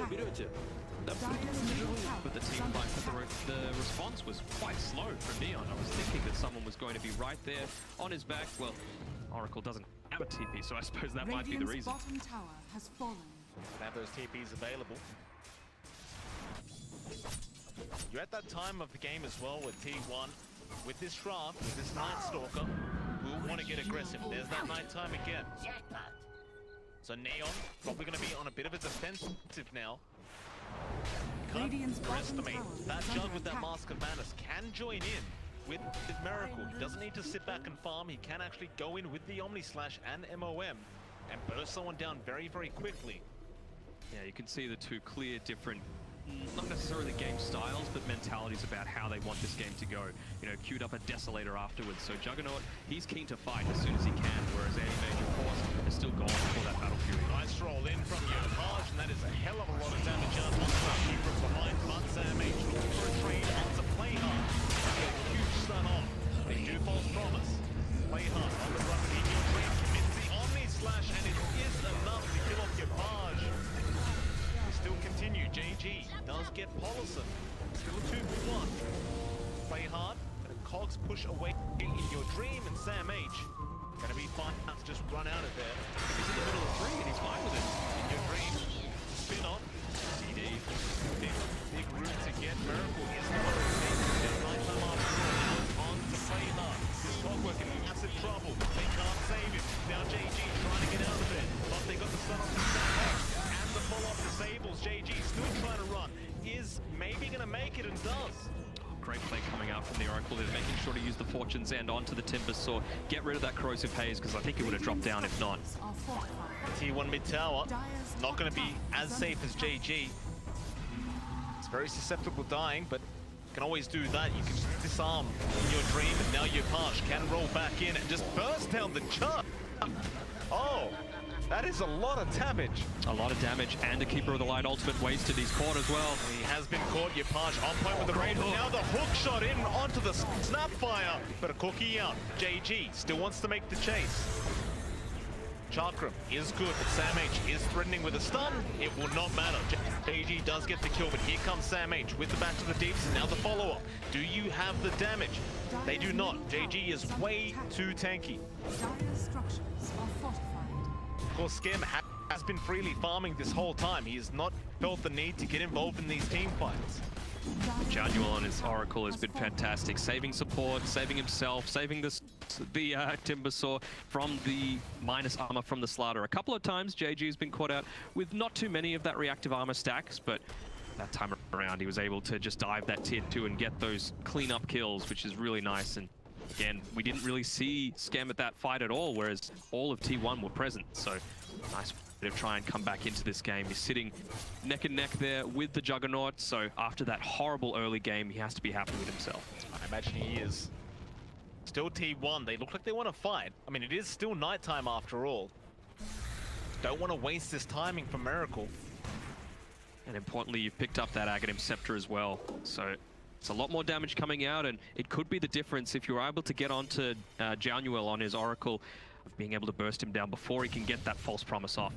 берете. But the team fight, the response was quite slow from Neon. I was thinking that someone was going to be right there on his back. Well, Oracle doesn't have a TP, so I suppose that might be the reason. Bottom tower has fallen. Have those TPs available. You're at that time of the game as well with T1. With this draft, with this Night Stalker, we'll want to get aggressive. There's that nighttime again. So Neon probably going to be on a bit of a defensive now. Can't underestimate that Jug with that Mask of Madness can join in with his Miracle. He doesn't need to sit back and farm. He can actually go in with the Omni Slash and MOM and burst someone down very, very quickly. Yeah, you can see the two clear different, not necessarily game styles, but mentalities about how they want this game to go. You know, queued up a Desolator afterwards. So Juggernaut, he's keen to fight as soon as he can, whereas any major force is still gone for that Battle Fury. Nice roll in from Yopaj, and that is a hell of a lot of damage out onto that keeper from behind. But Sam H looking for a trade onto Playhard. Get a huge stun off. They do false promise. Playhard on the run with your dream, commits the Omni Slash, and it is enough to kill off Yopaj. Still continue. JG does get Polison. Still a 2v1. Play hard, but Cogs push away in your dream, and Sam H gonna be fine to just run out of there. He's in the middle of three and he's fine with it. In your dream, spin off. CD, big route to get. Miracle is the one who takes it. Nighttime after all. On to play hard. This Clockwork in massive trouble. They can't save him. Now JG trying to get out of there, but they got the stun off from Sam H. The follow-up disables. JG still trying to run. Is maybe going to make it and does. Great play coming out from the Oracle. They're making sure to use the Fortune's End onto the Timber Saw. Get rid of that Corrosive Haze, because I think it would have dropped down if not. T1 mid tower. Not going to be as safe as JG. It's very susceptible dying, but can always do that. You can disarm in your dream, and now Yopaj can roll back in and just burst down the chart. Oh! That is a lot of damage. A lot of damage, and a Keeper of the Light ultimate wasted. He's caught as well. He has been caught. Yopaj on point with the raid. Now the hook shot in onto the Snapfire. But a cookie out. JG still wants to make the chase. Chakram is good, but Sam H is threatening with a stun. It will not matter. JG does get the kill, but here comes Sam H with the back to the deeps. And now the follow-up. Do you have the damage? They do not. JG is way too tanky. Of course, Skim has been freely farming this whole time. He has not felt the need to get involved in these team fights. Januel on his Oracle has been fantastic, saving support, saving himself, saving the Timber Saw from the minus armor from the Slaughter. A couple of times JG has been caught out with not too many of that reactive armor stacks, but that time around he was able to just dive that tier 2 and get those clean-up kills, which is really nice. And again, we didn't really see Scam at that fight at all, whereas all of T1 were present. So nice to try and come back into this game. He's sitting neck and neck there with the Juggernaut. So after that horrible early game, he has to be happy with himself. I imagine he is. Still T1. They look like they want to fight. I mean, it is still nighttime after all. Don't want to waste this timing for Miracle. And importantly, you've picked up that Aghanim Scepter as well. So it's a lot more damage coming out, and it could be the difference if you're able to get onto Januel on his Oracle, of being able to burst him down before he can get that false promise off.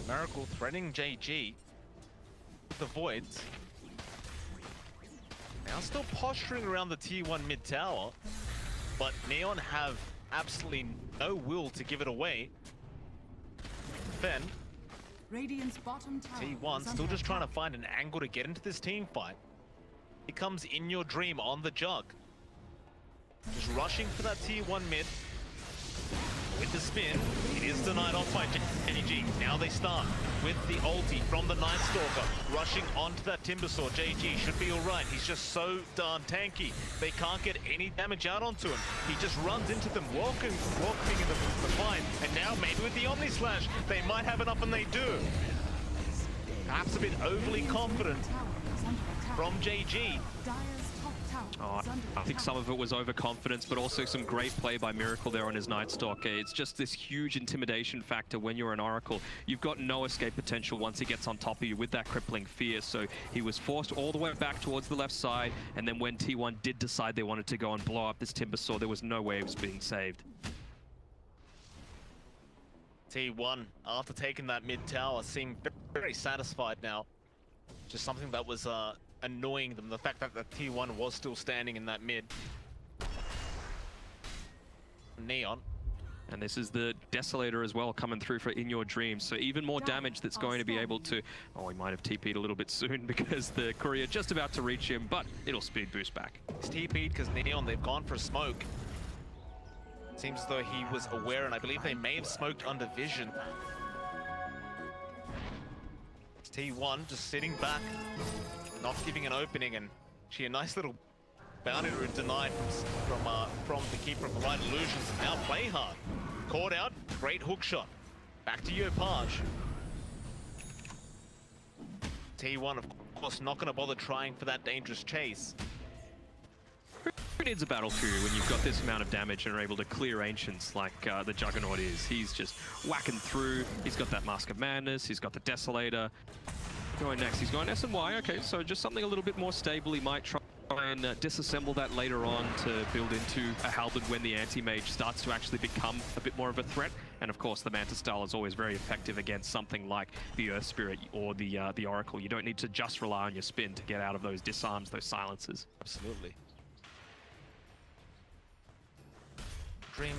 Miracle threatening JG with the Voids. Now still posturing around the T1 mid tower, but Neon have absolutely no will to give it away. Then Radiant's bottom tower T1 still just trying to find an angle to get into this team fight. It comes in your dream on the Jug. Just rushing for that T1 mid. With the spin, it is denied off by JG. Now they start with the ulti from the Night Stalker. Rushing onto that Timber Saw. JG should be alright. He's just so darn tanky. They can't get any damage out onto him. He just runs into them, walking in the fight. And now maybe with the Omni Slash, they might have enough, and they do. Perhaps a bit overly confident from JG. Oh, I think some of it was overconfidence, but also some great play by Miracle there on his Night Stalker. It's just this huge intimidation factor when you're an Oracle. You've got no escape potential once he gets on top of you with that crippling fear. So he was forced all the way back towards the left side, and then when T1 did decide they wanted to go and blow up this Timber Saw, there was no way it was being saved. T1, after taking that mid tower, seem very satisfied now. Just something that was annoying them, the fact that the T1 was still standing in that mid. Neon. And this is the Desolator as well coming through for In Your Dreams. So even more damage that's going to be able to... Oh, he might have TP'd a little bit soon because the courier just about to reach him, but it'll speed boost back. He's TP'd because Neon, they've gone for a smoke. Seems as though he was aware, and I believe they may have smoked under vision. It's T1 just sitting back, not giving an opening, and she a nice little bounty route denied from the keeper of the Light Illusions. And now play hard. Caught out, great hook shot. Back to Yopaj. T1, of course, not going to bother trying for that dangerous chase. Who needs a battle fury when you've got this amount of damage and are able to clear Ancients like the Juggernaut is? He's just whacking through. He's got that Mask of Madness. He's got the Desolator. Going next, he's going S&Y. Okay, so just something a little bit more stable. He might try and disassemble that later on to build into a Halberd when the Anti-Mage starts to actually become a bit more of a threat. And of course, the Manta style is always very effective against something like the Earth Spirit or the Oracle. You don't need to just rely on your spin to get out of those disarms, those silences. Absolutely. Dream,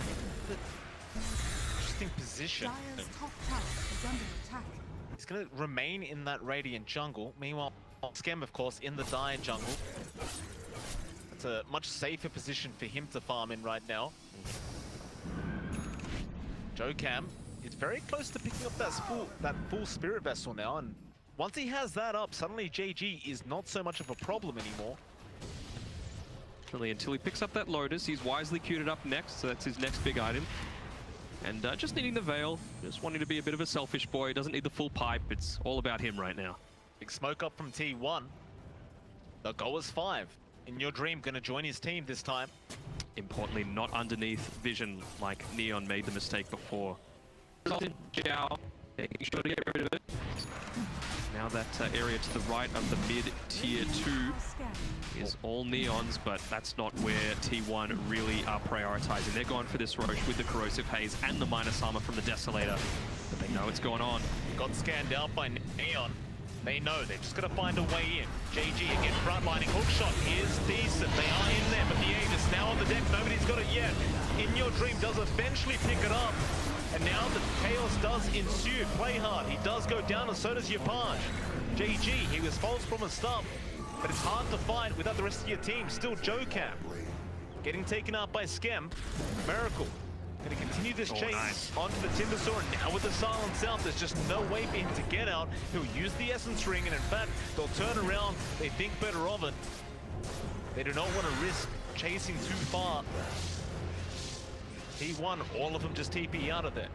interesting position. Dire's top tower is under attack. He's going to remain in that Radiant jungle. Meanwhile, Skem, of course, in the Dire jungle. It's a much safer position for him to farm in right now. Jokam is very close to picking up that full Spirit Vessel now, and once he has that up, suddenly JG is not so much of a problem anymore. Until he picks up that Lotus, he's wisely queued it up next, so that's his next big item. And just needing the Veil, just wanting to be a bit of a selfish boy, doesn't need the full pipe, it's all about him right now. Big smoke up from T1. The goal is 5. In Your Dream, gonna join his team this time. Importantly, not underneath vision like Neon made the mistake before. Jiao, making sure to get rid of it. Now that area to the right of the mid-tier 2 is all Neons, but that's not where T1 really are prioritizing. They're going for this Roche with the Corrosive Haze and the minus armor from the Desolator, but they know it's going on. Got scanned out by Neon. They know they're just going to find a way in. JG again frontlining. Hookshot is decent. They are in there, but the Aegis now on the deck. Nobody's got it yet. In Your Dream does eventually pick it up. And now the chaos does ensue. Play hard. He does go down, and so does Yopaj. JG, he was false from the start, but it's hard to fight without the rest of your team. Still Jokam getting taken out by Skem. Miracle going to continue this chase onto the Timbersaw, and now with the silence out, there's just no way for him to get out. He'll use the Essence Ring, and in fact, they'll turn around. They think better of it. They do not want to risk chasing too far. T1, all of them just TP out of there.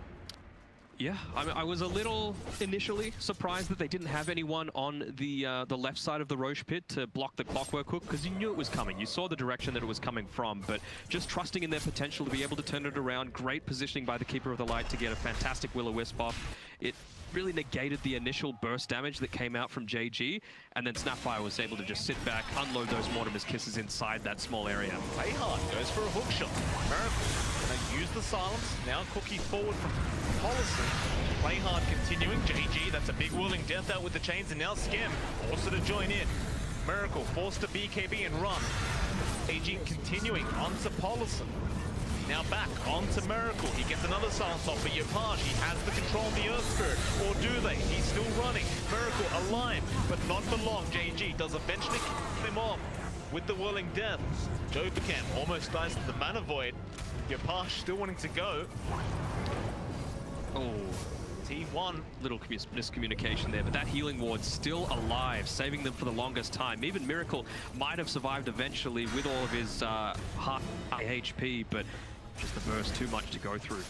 Yeah, I was a little initially surprised that they didn't have anyone on the left side of the Roche pit to block the Clockwork Hook, because you knew it was coming. You saw the direction that it was coming from, but just trusting in their potential to be able to turn it around. Great positioning by the Keeper of the Light to get a fantastic Will-O-Wisp off. It really negated the initial burst damage that came out from JG, and then Snapfire was able to just sit back, unload those Mortimer's Kisses inside that small area. Play hard, goes for a hook shot. Miracle gonna use the silence, now Cookie forward from Policy. Play hard continuing, JG, that's a big whirling death out with the chains, and now Skem also to join in. Miracle forced to BKB and run. JG continuing onto Policy. Now back onto Miracle. He gets another silence off for Yopaj. He has the control of the Earth Spirit. Or do they? He's still running. Miracle alive, but not for long. JG does eventually kill him off with the Whirling Death. Jokam almost dies to the Mana Void. Yopaj still wanting to go. Oh, T1. little miscommunication there, but that healing ward's still alive, saving them for the longest time. Even Miracle might have survived eventually with all of his high HP, but just the burst too much to go through.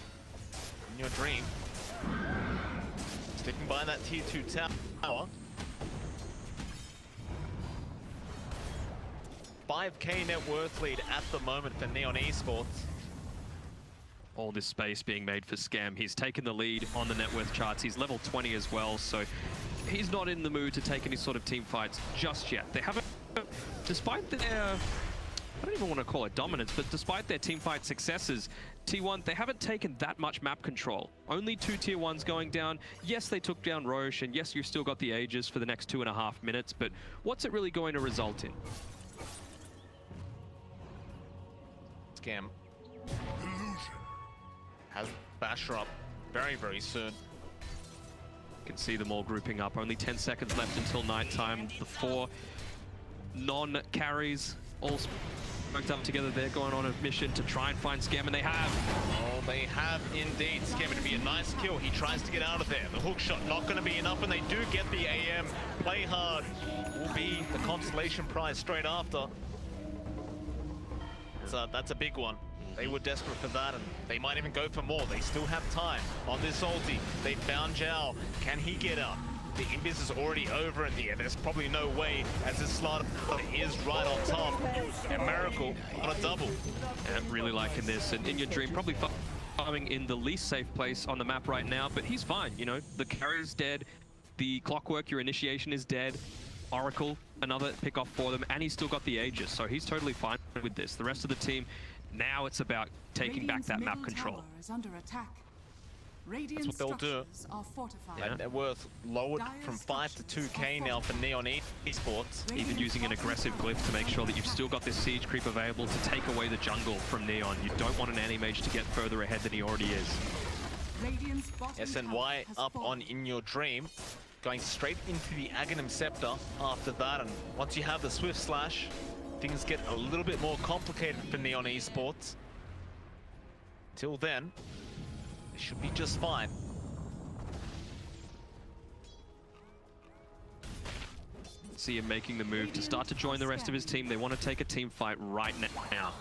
In Your Dream, sticking by that tier 2 tower. 5k net worth lead at the moment for Neon Esports. All this space being made for Scam. He's taken the lead on the net worth charts. He's level 20 as well, so he's not in the mood to take any sort of team fights just yet. They haven't, despite their, I don't even want to call it dominance, but despite their team fight successes, T1, they haven't taken that much map control. Only 2 tier 1s going down. Yes, they took down Roche, and yes, you've still got the Aegis for the next 2.5 minutes, but what's it really going to result in? Scam has Basher up very, very soon. You can see them all grouping up. Only 10 seconds left until nighttime. The 4 non-carries all smoked up together. They're going on a mission to try and find Scam, and they have. Oh, they have indeed. Scam, to be a nice kill. He tries to get out of there. The hook shot not going to be enough, and they do get the AM. Play hard will be the consolation prize straight after. So that's a big one. They were desperate for that, and they might even go for more. They still have time on this ulti. They found Zhao. Can he get up? The invis is already over in the air. There's probably no way, as this slaughter is right on top. And Miracle on a double. And I'm really liking this. And in your dream, probably farming in the least safe place on the map right now, but he's fine. You know, the carrier's dead. The Clockwork, your initiation, is dead. Oracle, another pick off for them, and he's still got the Aegis, so he's totally fine with this. The rest of the team, now it's about taking back that map control. Is under attack. That's what they'll do. Are fortified. And they're worth lowered from 5 to 2k now for Neon Esports. Even using an aggressive glyph to make sure that you've still got this siege creep available to take away the jungle from Neon. You don't want an anti-mage to get further ahead than he already is. SNY up on In Your Dream, going straight into the Aghanim Scepter after that, and once you have the Swift Slash, things get a little bit more complicated for Neon Esports. Till then, they should be just fine. See him making the move to start to join the rest of his team. They want to take a team fight right now.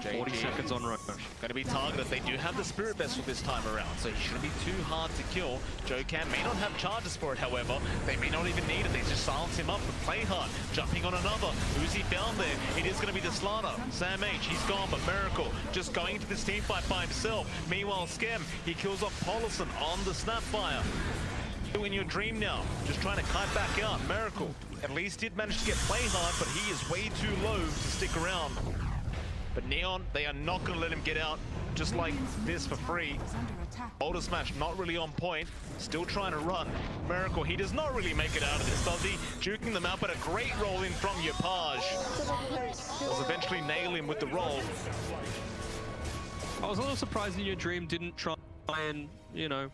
40 seconds on Roche. Going to be targeted. They do have the Spirit Vessel this time around, so he shouldn't be too hard to kill. Jokan may not have charges for it, however. They may not even need it. They just silence him up and play hard. Jumping on another. Who's he found there? It is going to be the Slaughter. Sam H, he's gone, but Miracle just going into this team fight by himself. Meanwhile, Scam, he kills off Polison on the Snapfire. In Your Dream now, just trying to kite back out. Miracle at least did manage to get play hard, but he is way too low to stick around. But Neon, they are not going to let him get out just like this for free. Boulder Smash not really on point, still trying to run. Miracle, he does not really make it out of this, does he? Juking them out, but a great roll in from Yapaj. Does eventually nail him with the roll. I was a little surprised In Your Dream didn't try and, you know,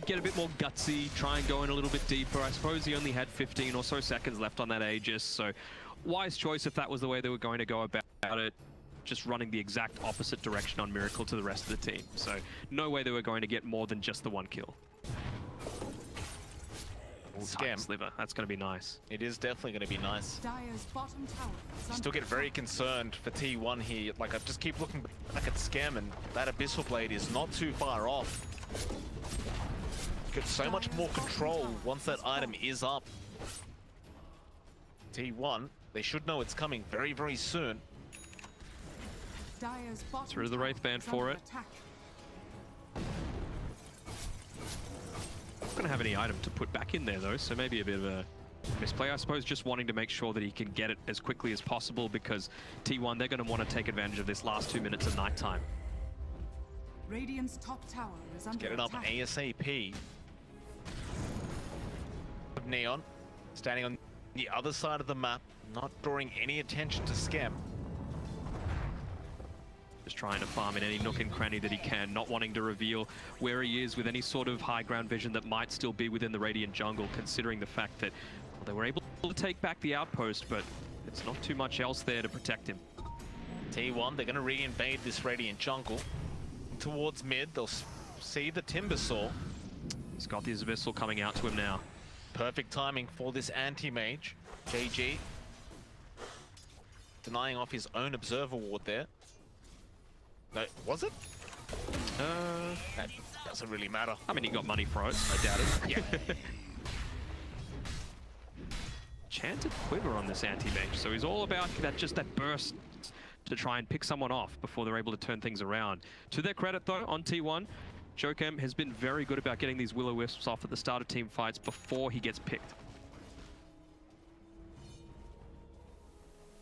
get a bit more gutsy, try and go in a little bit deeper. I suppose he only had 15 or so seconds left on that Aegis, so wise choice if that was the way they were going to go about it. Just running the exact opposite direction on Miracle to the rest of the team. So no way they were going to get more than just the one kill. Scam. Sliver, that's going to be nice. It is definitely going to be nice. Dyer's bottom tower is Still get very concerned for T1 here. Like, I just keep looking back at Scam, and that Abyssal Blade is not too far off. Get so much more control once that item is up. T1, they should know it's coming very, very soon. Dyer's bottom Through the Wraith Band for it. Not going to have any item to put back in there though, so maybe a bit of a misplay. I suppose just wanting to make sure that he can get it as quickly as possible, because T1, they're going to want to take advantage of this last 2 minutes of nighttime. Radiant's top tower is under Get it up attack. ASAP. Neon standing on the other side of the map, not drawing any attention to Scam. Just trying to farm in any nook and cranny that he can, not wanting to reveal where he is with any sort of high ground vision that might still be within the Radiant jungle, considering the fact that well, they were able to take back the outpost, but it's not too much else there to protect him. T1, they're going to re-invade this Radiant jungle. Towards mid, they'll see the Timbersaw. He's got the Abyssal coming out to him now. Perfect timing for this anti-mage. JG denying off his own Observer Ward there. No, was it? That doesn't really matter. I mean, he got money for it, I doubt it. Yeah. Chanted Quiver on this anti-mage, so he's all about that burst to try and pick someone off before they're able to turn things around. To their credit though, on T1, Jokem has been very good about getting these Will-O-Wisps off at the start of team fights before he gets picked.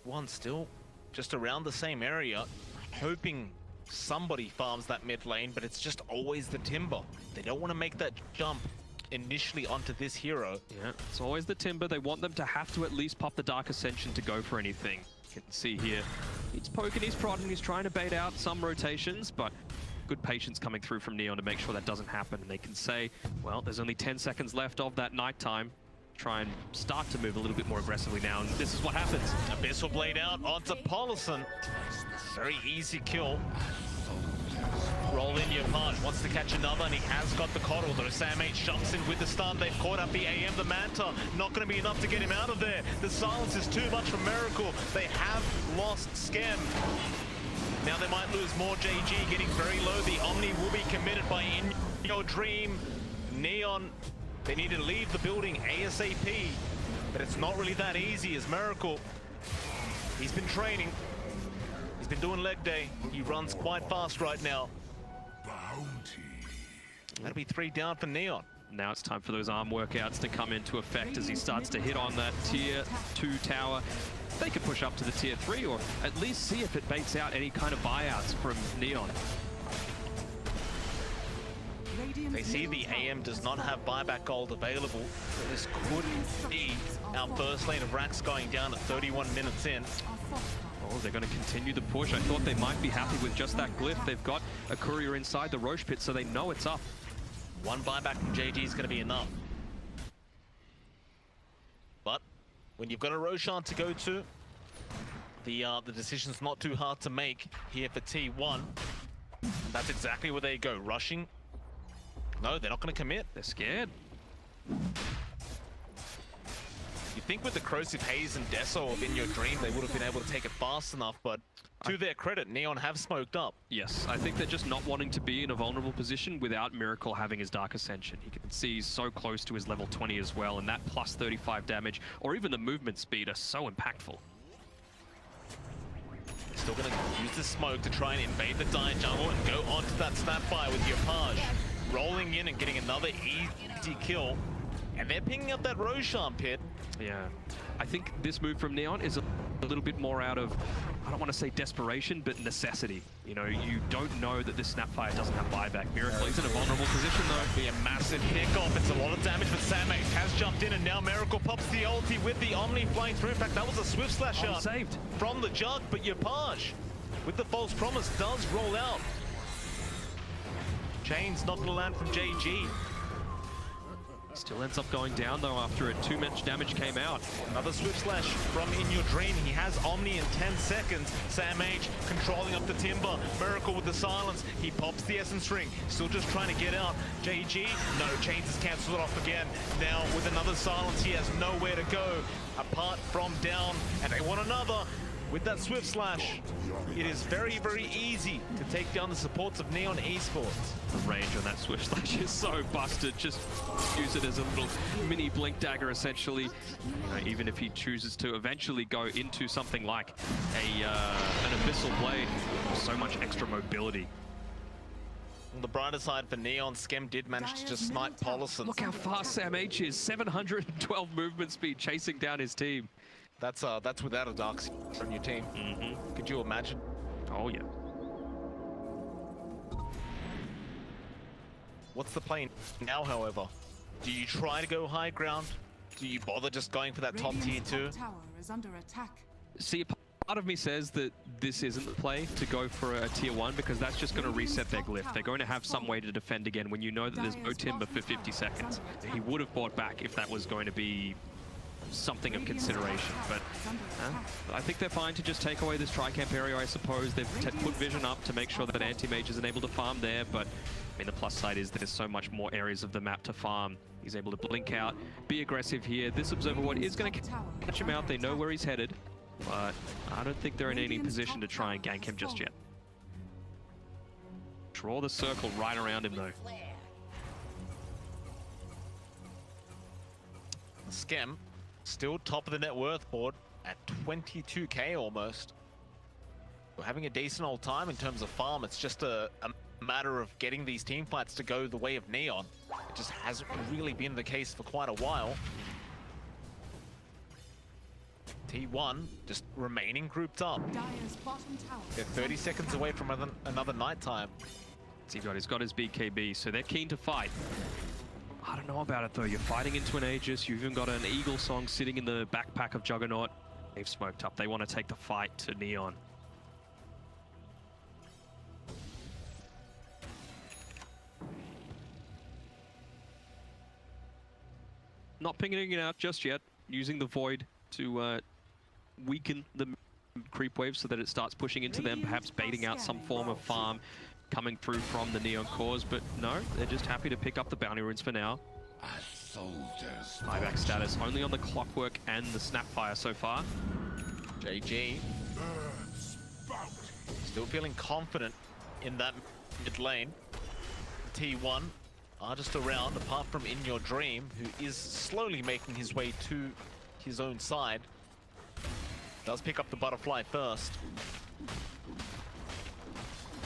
One still just around the same area, hoping somebody farms that mid lane, but it's just always the Timber. They don't want to make that jump initially onto this hero. Yeah, it's always the Timber. They want them to have to at least pop the Dark Ascension to go for anything. You can see here, he's poking, he's prodding, he's trying to bait out some rotations, but good patience coming through from Neon to make sure that doesn't happen. And they can say, well, there's only 10 seconds left of that nighttime. Try and start to move a little bit more aggressively now, and this is what happens. Abyssal Blade out onto Paulison. Very easy kill. Roll in your part, wants to catch another, and he has got the coddle, though Sam H jumps in with the stun. They've caught up the AM, the Manta. Not going to be enough to get him out of there. The silence is too much for Miracle. They have lost Skem. Now they might lose more. JG getting very low. The Omni will be committed by In Your Dream. Neon, they need to leave the building ASAP, but it's not really that easy as Miracle. He's been training. He's been doing leg day. He runs quite fast right now. That'll be 3 down for Neon. Now it's time for those arm workouts to come into effect as he starts to hit on that tier 2 tower. They could push up to the tier 3 or at least see if it baits out any kind of buyouts from Neon. They see the AM does not have buyback gold available. So this could be our first lane of racks going down at 31 minutes in. Oh, they're going to continue the push. I thought they might be happy with just that glyph. They've got a courier inside the Roche pit, so they know it's up. One buyback from JG is going to be enough. But when you've got a Roshan to go to, the decision's not too hard to make here for T1. That's exactly where they go. Rushing. No, they're not going to commit. They're scared. You think with the Corrosive Haze and Deso of In Your Dream, they would have been able to take it fast enough, but to their credit, Neon have smoked up. Yes, I think they're just not wanting to be in a vulnerable position without Miracle having his Dark Ascension. You can see he's so close to his level 20 as well, and that plus 35 damage, or even the movement speed, are so impactful. Still going to use the smoke to try and invade the Dire Jungle and go onto that Snapfire with Yapage. Rolling in and getting another easy kill. And they're picking up that Roshan pit. Yeah, I think this move from Neon is a little bit more out of, I don't want to say desperation, but necessity. You know, you don't know that this Snapfire doesn't have buyback. Miracle is in a vulnerable position though. Be a massive pickoff. It's a lot of damage, but Sam H has jumped in and now Miracle pops the ulti with the Omni flying through. In fact, that was a Swift Slash out saved from the Jug, but Yapage with the false promise does roll out. Chain's not going to land from JG. Still ends up going down though after it. Too much damage came out. Another Swift Slash from In Your Dream. He has Omni in 10 seconds. Sam H controlling up the Timber. Miracle with the silence. He pops the Essence Ring. Still just trying to get out. JG, no, Chains has cancelled it off again. Now with another silence, he has nowhere to go apart from down. And they want another. With that Swift Slash, it is very, very easy to take down the supports of Neon Esports. The range on that Swift Slash is so busted. Just use it as a little mini blink dagger, essentially. Even if he chooses to eventually go into something like an Abyssal Blade, so much extra mobility. On the brighter side for Neon, Skem did manage to just snipe Paulison. Look how fast Sam H is. 712 movement speed chasing down his team. That's without a Dark on your team. Could you imagine? Oh yeah. What's the play now, however? Do you try to go high ground? Do you bother just going for that top tier 2? Tower is under attack. See, part of me says that this isn't the play to go for a tier 1 because that's just going to reset their glyph. They're going to have some way to defend again when you know that there's no Timber for 50 seconds. He would have bought back if that was going to be something of consideration, but I think they're fine to just take away this Tricamp area, I suppose. They've put vision up to make sure that Anti-Mage isn't able to farm there, but I mean, the plus side is there's so much more areas of the map to farm. He's able to blink out, be aggressive here. This Observer Ward is going to catch him out. They know where he's headed, but I don't think they're in any position to try and gank him just yet. Draw the circle right around him, though. Skem still top of the net worth board at 22k almost. We're having a decent old time in terms of farm. It's just a matter of getting these team fights to go the way of Neon. It just hasn't really been the case for quite a while. T1 just remaining grouped up. Dire's bottom tower. They're 30 seconds away from another nighttime. He's got his BKB, so they're keen to fight. I don't know about it though. You're fighting into an Aegis. You've even got an Eagle Song sitting in the backpack of Juggernaut. They've smoked up. They want to take the fight to Neon. Not pinging it out just yet. Using the Void to weaken the creep wave so that it starts pushing into them, perhaps baiting out some form of farm coming through from the Neon cores, but no, they're just happy to pick up the bounty runes for now. Buyback status only on the Clockwork and the Snapfire so far. JG still feeling confident in that mid lane. T1 are just around, apart from In Your Dream, who is slowly making his way to his own side. Does pick up the butterfly first.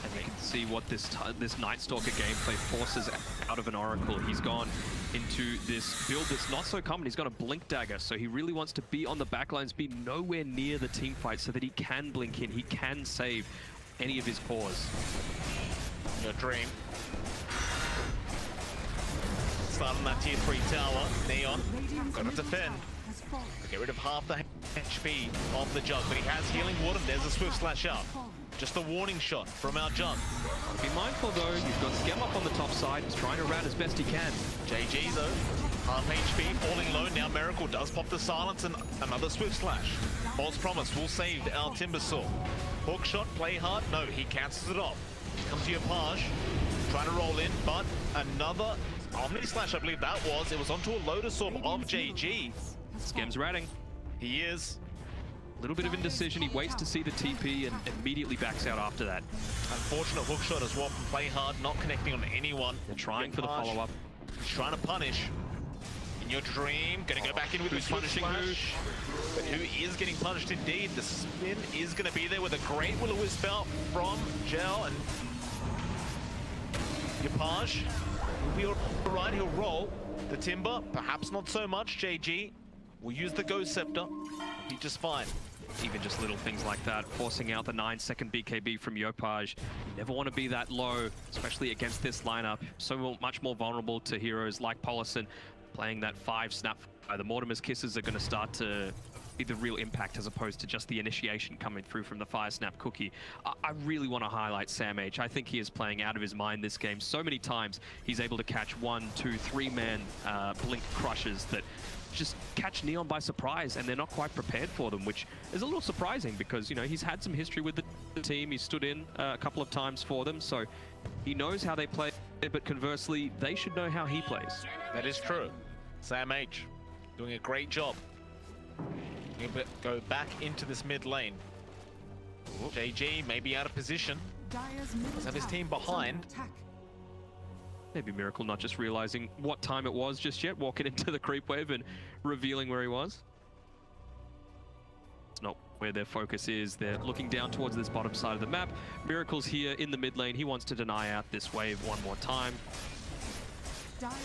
And you can see what this Night Stalker gameplay forces out of an Oracle. He's gone into this build that's not so common. He's got a Blink Dagger, so he really wants to be on the backlines, be nowhere near the team fight so that he can blink in, he can save any of his cores. Your Dream. Start on that tier 3 tower. Neon gonna defend. Get rid of half the HP of the Jug, but he has Healing Ward, and there's a Swift Slash out. Just a warning shot from our Jug. Be mindful though, you've got Skem up on the top side. He's trying to route as best he can. JG though, half HP, falling low. Now Miracle does pop the silence and another Swift Slash. False Promise will save our Timbersaw. Hook shot, play hard. No, he cancels it off. Comes to your Page, trying to roll in, but another Omni Slash, I believe that was. It was onto a Lotus Orb of JG. Skem's ratting. He is. A little bit of indecision. He waits to see the TP and immediately backs out after that. Unfortunate hook shot as well from Play Hard, not connecting on anyone. They're trying for the follow-up. He's trying to punish. In Your Dream, gonna go back in with the punishing Slash. But who is getting punished indeed? The spin is gonna be there with a great Will-O-Wisp out from Gel, and Yapage will be alright, he'll roll. The Timber, perhaps not so much. JG will use the Ghost Scepter. He's just fine. Even just little things like that, forcing out the 9-second BKB from Yopaj. You never want to be that low, especially against this lineup. So much more vulnerable to heroes like Polison playing that 5 snap. The Mortimer's Kisses are going to start to be the real impact as opposed to just the initiation coming through from the Fire Snap cookie. I really want to highlight Sam H. I think he is playing out of his mind this game. So many times he's able to catch 1, 2, 3-man blink crushes that just catch Neon by surprise, and they're not quite prepared for them, which is a little surprising because, you know, he's had some history with the team. He stood in a couple of times for them, so he knows how they play, but conversely, they should know how he plays. That is true. Sam H doing a great job. He'll go back into this mid lane. JG may be out of position. Does have his team behind. Maybe Miracle not just realizing what time it was just yet, walking into the creep wave and revealing where he was. It's not where their focus is. They're looking down towards this bottom side of the map. Miracle's here in the mid lane. He wants to deny out this wave one more time.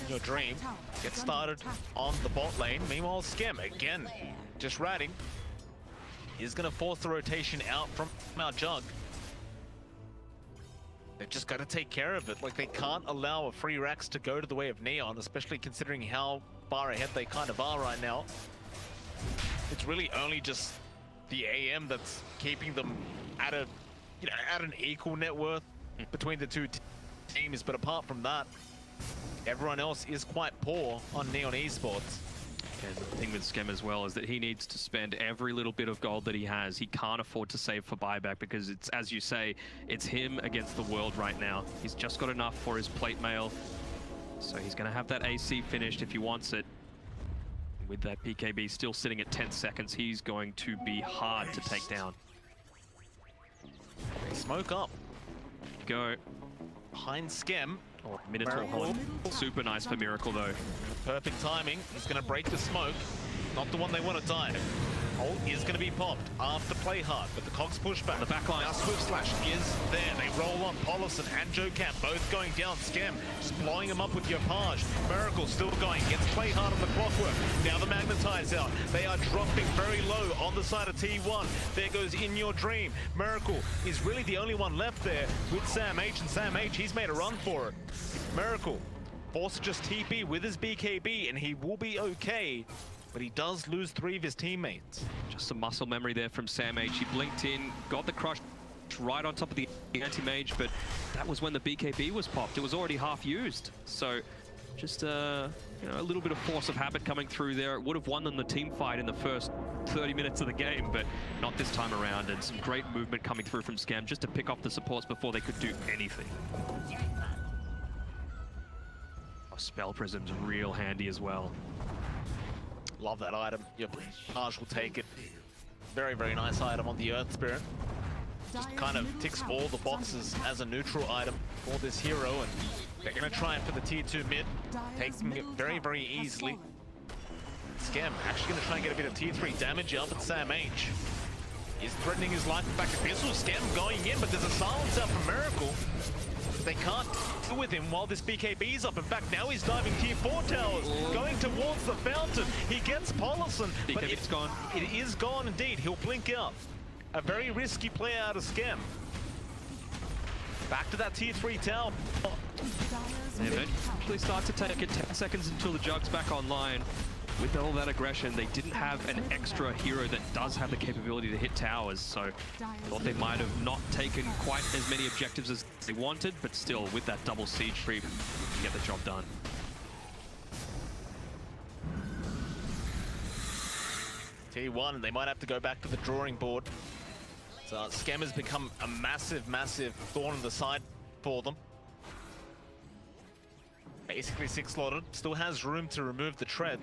Your Dream gets started on the bot lane. Meanwhile, Skem again just ratting. He's going to force the rotation out from our Jug. They've just got to take care of it. Like, they can't allow a free Rax to go to the way of Neon, especially considering how far ahead they kind of are right now. It's really only just the AM that's keeping them at a, you know, at an equal net worth between the two teams. But apart from that, everyone else is quite poor on Neon Esports. And the thing with Skem as well is that he needs to spend every little bit of gold that he has. He can't afford to save for buyback because it's, as you say, it's him against the world right now. He's just got enough for his plate mail. So he's going to have that AC finished if he wants it. With that PKB still sitting at 10 seconds, he's going to be hard to take down. They smoke up. Go. Behind Skem. Oh, Minotaur Horn. Super nice for Miracle though. Perfect timing. He's going to break the smoke. Not the one they want to dive. Ult is going to be popped after play hard, but the Cogs push back. The back line. Now Swift Slash is there. They roll on. Pollison and Joe Camp both going down. Scam just blowing him up with Yopage. Miracle still going. Gets play hard on the clockwork. Now the Magnetize out. They are dropping very low on the side of T1. There goes In Your Dream. Miracle is really the only one left there with Sam H. And Sam H, he's made a run for it. Miracle forced to just TP with his BKB, and he will be okay. But he does lose 3 of his teammates. Just some muscle memory there from Sam H. He blinked in, got the crush right on top of the anti-mage, but that was when the BKB was popped. It was already half used. So just a little bit of force of habit coming through there. It would have won them the team fight in the first 30 minutes of the game, but not this time around. And some great movement coming through from Scam just to pick off the supports before they could do anything. Oh, Spell Prism's real handy as well. Love that item. Yopage will take it. Very, very nice item on the Earth Spirit. Just kind of ticks all the boxes as a neutral item for this hero, and they're going to try it for the tier 2 mid, taking it very, very easily. Scam actually going to try and get a bit of tier 3 damage out, but Sam H is threatening his life. In fact, Abyssal Scam going in, but there's a silence out from Miracle. They can't deal with him while this BKB's up. In fact, now he's diving tier 4 towers, going towards the fountain. He gets Pollison, but it's gone. It is gone indeed. He'll blink out. A very risky play out of Scam. Back to that tier 3 tower. They eventually start to take it 10 seconds until the Jug's back online. With all that aggression, they didn't have an extra hero that does have the capability to hit towers, so I thought they might have not taken quite as many objectives as they wanted, but still, with that double siege creep, get the job done. T1, they might have to go back to the drawing board. So Scam has become a massive, massive thorn in the side for them. Basically 6 slotted, still has room to remove the tread.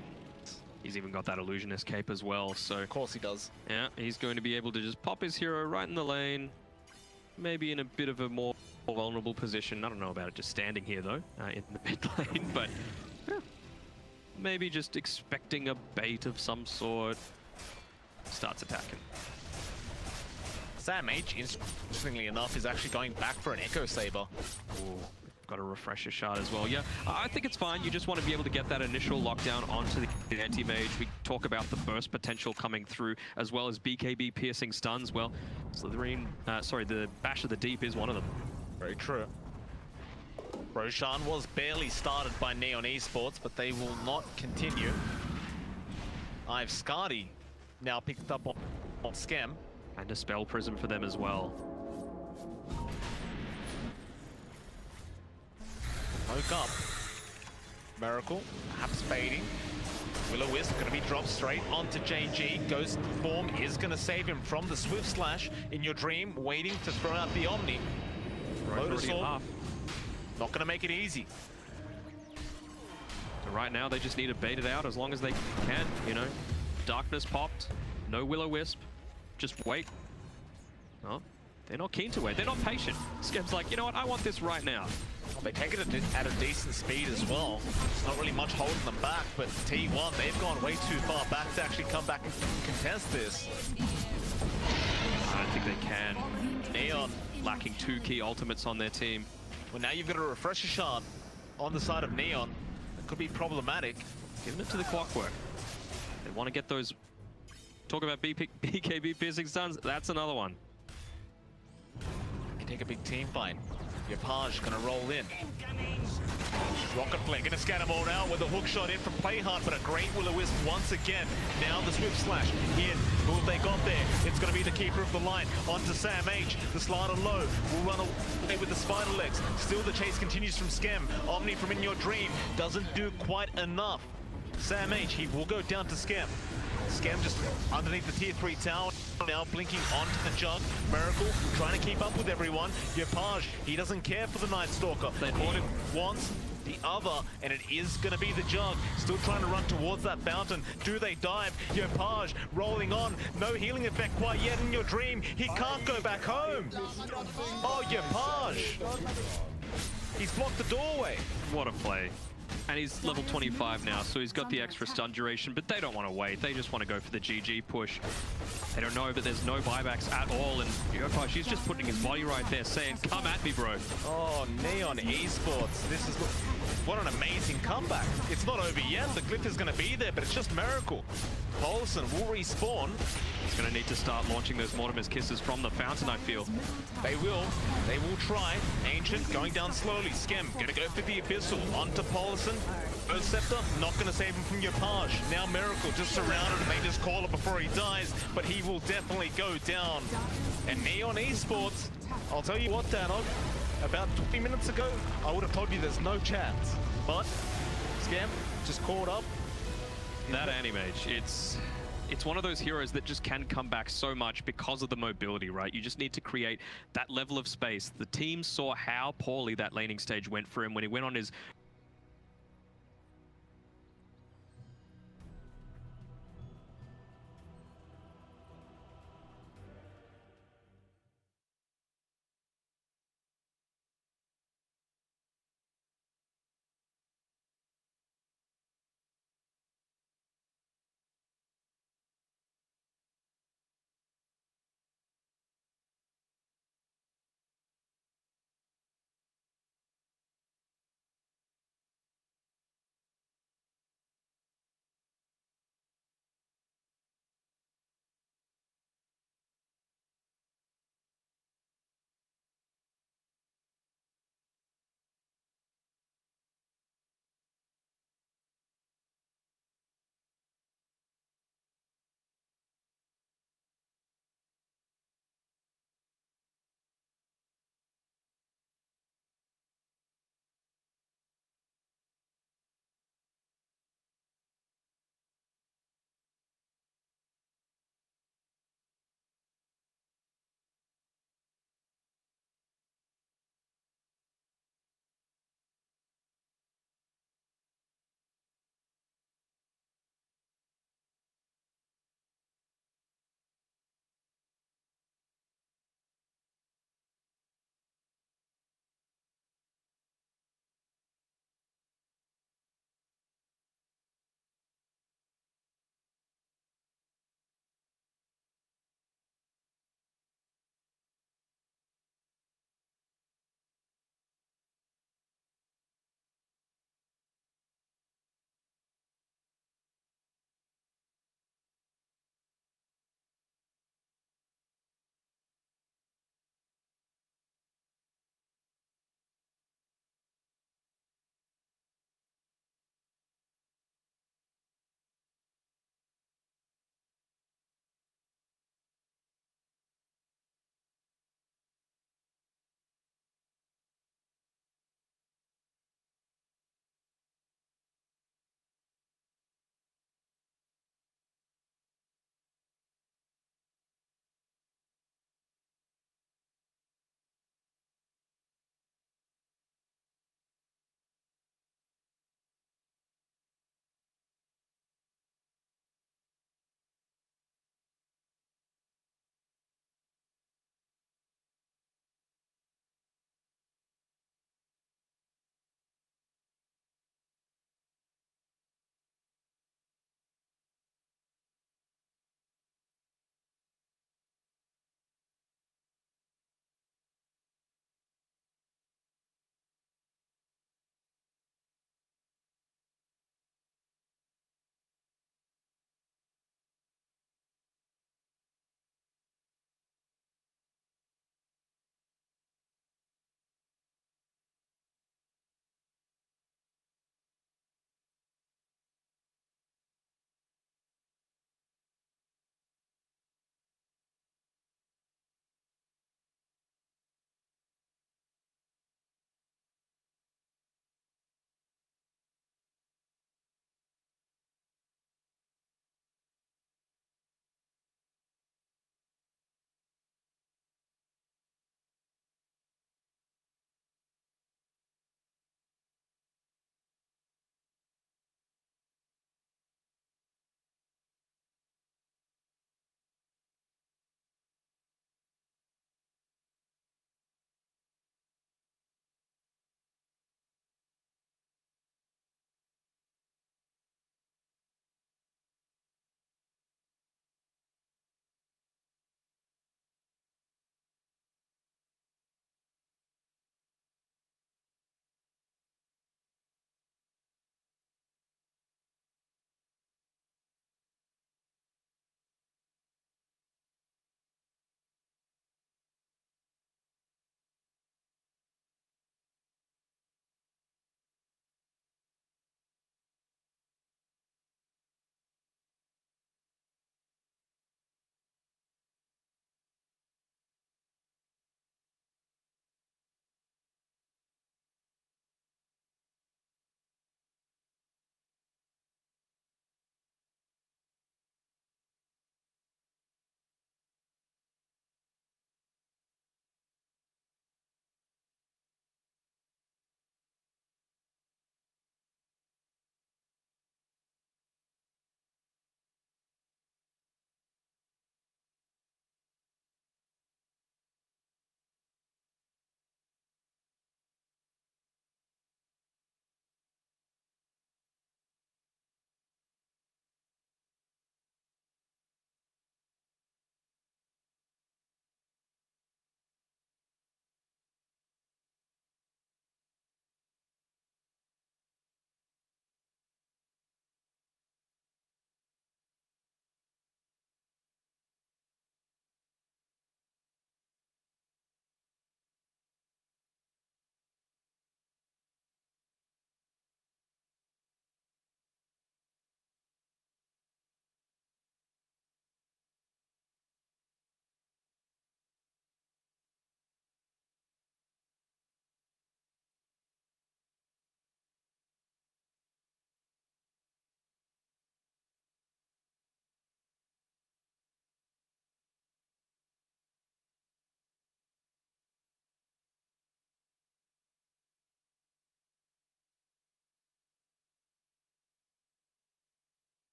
He's even got that Illusionist cape as well, so... Of course he does. Yeah, he's going to be able to just pop his hero right in the lane. Maybe in a bit of a more vulnerable position. I don't know about it just standing here, though, in the mid lane, but... Yeah, maybe just expecting a bait of some sort. Starts attacking. Sam H, interestingly enough, is actually going back for an Echo Saber. Ooh. Got a refresher shard as well. Yeah, I think it's fine. You just want to be able to get that initial lockdown onto the anti-mage. We talk about the burst potential coming through, as well as BKB piercing stuns. Well, the Bash of the Deep is one of them. Very true. Roshan was barely started by Neon Esports, but they will not continue. I've Skadi now picked up on Scam. And a Spell Prism for them as well. Woke up. Miracle, perhaps baiting. Will-O-Wisp going to be dropped straight onto JG. Ghost form is going to save him from the Swift Slash. In Your Dream, waiting to throw out the Omni. Lotus Orb, not going to make it easy. So right now, they just need to bait it out as long as they can, you know. Darkness popped, no Will-O-Wisp, just wait. Oh, they're not keen to wait, they're not patient. Scam's like, you know what, I want this right now. Well, they take it at a decent speed as well. It's not really much holding them back, but T1, they've gone way too far back to actually come back and contest this. I don't think they can. Neon lacking 2 key ultimates on their team. Well, now you've got a refresher shard on the side of Neon. That could be problematic. Giving it to the clockwork. They want to get those... Talk about BKB piercing stuns, that's another one. Can take a big team fight. Yopage gonna roll in. Rocket Flare gonna scan them all out with a hook shot in from Playhard, but a great Will-O-Wisp once again. Now the Swift Slash in. Who have they got there? It's gonna be the keeper of the line. Onto Sam H. The slider low will run away with the spider legs. Still the chase continues from Scam. Omni from In Your Dream doesn't do quite enough. Sam H, he will go down to Scam. Scam just underneath the tier 3 tower, now blinking onto the Jug. Miracle trying to keep up with everyone. Yopage, he doesn't care for the Night Stalker. They wants the other, and it is going to be the Jug. Still trying to run towards that fountain. Do they dive? Yopage rolling on. No healing effect quite yet. In Your Dream, he can't go back home. Oh, Yopage. He's blocked the doorway. What a play. And he's level 25 now, so he's got the extra stun duration, but they don't want to wait. They just want to go for the GG push. They don't know, but there's no buybacks at all, and Yokosh, he's just putting his body right there, saying, come at me, bro. Oh, Neon Esports. This is what an amazing comeback. It's not over yet. The glyph is going to be there, but it's just miracle. Paulson will respawn. He's going to need to start launching those Mortimer's Kisses from the fountain, I feel. They will try. Ancient going down slowly. Skem gonna go for the Abyssal. Onto Paulson. First Scepter, not gonna save him from Yopaj. Now Miracle just surrounded and they just call it before he dies, but he will definitely go down. And Neon Esports, I'll tell you what, Danog, about 20 minutes ago, I would have told you there's no chance. But Skem just caught up. That Animage, it's one of those heroes that just can come back so much because of the mobility, right? You just need to create that level of space. The team saw how poorly that laning stage went for him when he went on his